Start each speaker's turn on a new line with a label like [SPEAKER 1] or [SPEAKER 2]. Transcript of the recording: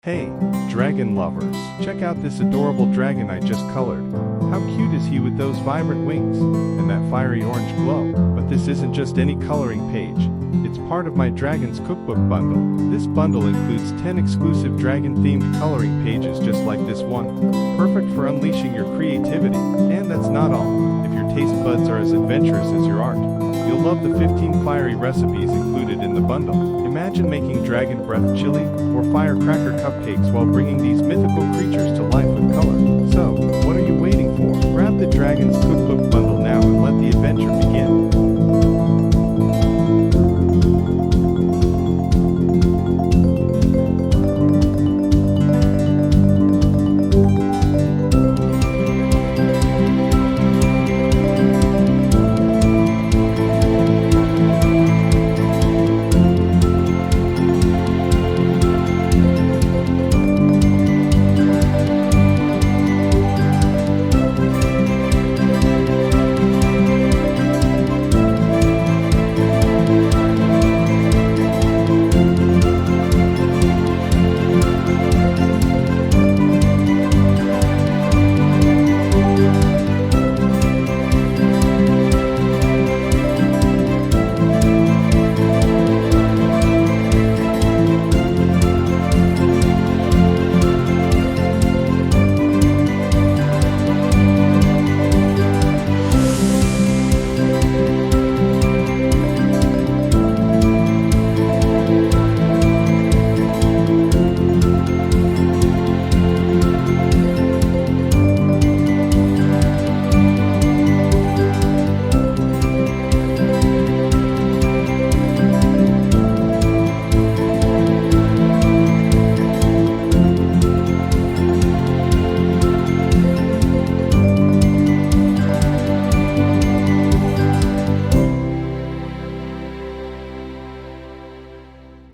[SPEAKER 1] Hey, dragon lovers, check out this adorable dragon I just colored. How cute is he with those vibrant wings and that fiery orange glow? But this isn't just any coloring page. It's part of my Dragon's Cookbook bundle. This bundle includes 10 exclusive dragon-themed coloring pages just like this one, perfect for unleashing your creativity. And that's not all. If your taste buds are as adventurous as your art, you'll love the 15 fiery recipes included in the bundle. Imagine making dragon breath chili or firecracker cupcakes while bringing these mythical creatures to life with color. So, what are you waiting for? Grab the Dragon's Cookbook bundle now and let the adventure begin.